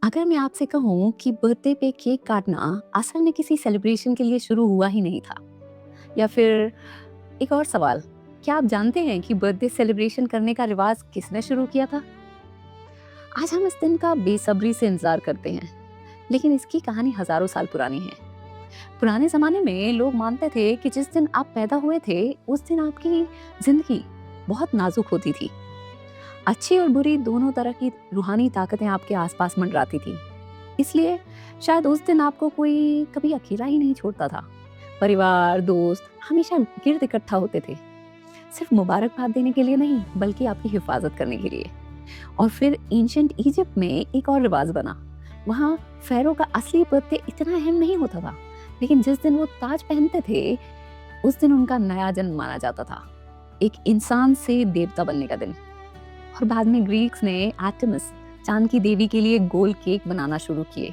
अगर मैं आपसे कहूँ कि बर्थडे पे केक काटना असल में किसी सेलिब्रेशन के लिए शुरू हुआ ही नहीं था, या फिर एक और सवाल, क्या आप जानते हैं कि बर्थडे सेलिब्रेशन करने का रिवाज किसने शुरू किया था? आज हम इस दिन का बेसब्री से इंतजार करते हैं, लेकिन इसकी कहानी हजारों साल पुरानी है। पुराने जमाने में लोग मानते थे कि जिस दिन आप पैदा हुए थे, उस दिन आपकी जिंदगी बहुत नाजुक होती थी। अच्छी और बुरी दोनों तरह की रूहानी ताकतें आपके आसपास मंडराती थी। इसलिए शायद उस दिन आपको कोई कभी अकेला ही नहीं छोड़ता था। परिवार, दोस्त हमेशा गिर्द इकट्ठा होते थे, सिर्फ मुबारकबाद देने के लिए नहीं, बल्कि आपकी हिफाजत करने के लिए। और फिर एंशिएंट इजिप्ट में एक और रिवाज बना। वहाँ फेरो का असली बर्थडे इतना अहम नहीं होता था, लेकिन जिस दिन वो ताज पहनते थे, उस दिन उनका नया जन्म माना जाता था, एक इंसान से देवता बनने का दिन। और बाद में ग्रीक्स ने आर्टेमिस, चांद की देवी के लिए गोल केक बनाना शुरू किए।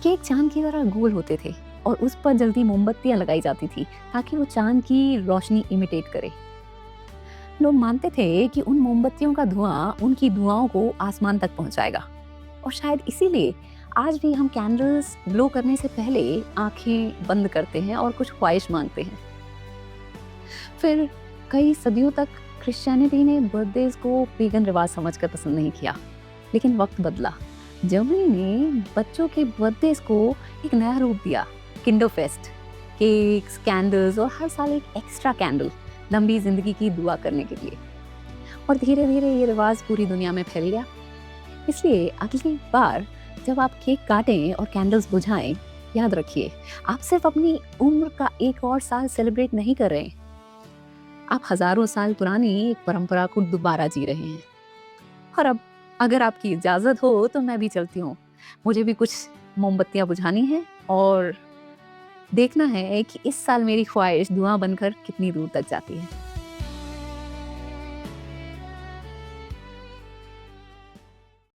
केक चांद की तरह गोल होते थे और उस पर जल्दी मोमबत्तियां लगाई जाती थी ताकि वो चांद की रोशनी इमिटेट करे। लोग मानते थे कि उन मोमबत्तियों का धुआं उनकी दुआओं को आसमान तक पहुंचाएगा। और शायद इसीलिए आज भी हम कैंडल्स ग्लो करने से पहले आंखें बंद करते हैं और कुछ ख्वाहिश मांगते हैं। फिर कई सदियों तक क्रिश्चियनिटी ने बर्थडेज को पेगन रिवाज समझकर पसंद नहीं किया, लेकिन वक्त बदला। जर्मनी ने बच्चों के बर्थडेज को एक नया रूप दिया, किंडरफेस्ट, केक्स, कैंडल्स और हर साल एक एक्स्ट्रा कैंडल, लंबी जिंदगी की दुआ करने के लिए। और धीरे धीरे ये रिवाज पूरी दुनिया में फैल गया। इसलिए अगली बार जब आप केक काटें और कैंडल्स बुझाएं, याद रखिए, आप सिर्फ अपनी उम्र का एक और साल सेलिब्रेट नहीं कर रहे, आप हजारों साल पुरानी एक परंपरा को दोबारा जी रहे हैं। और अब अगर आपकी इजाजत हो तो मैं भी चलती हूँ। मुझे भी कुछ मोमबत्तियां बुझानी है और देखना है कि इस साल मेरी ख्वाहिश धुआं बनकर कितनी दूर तक जाती है।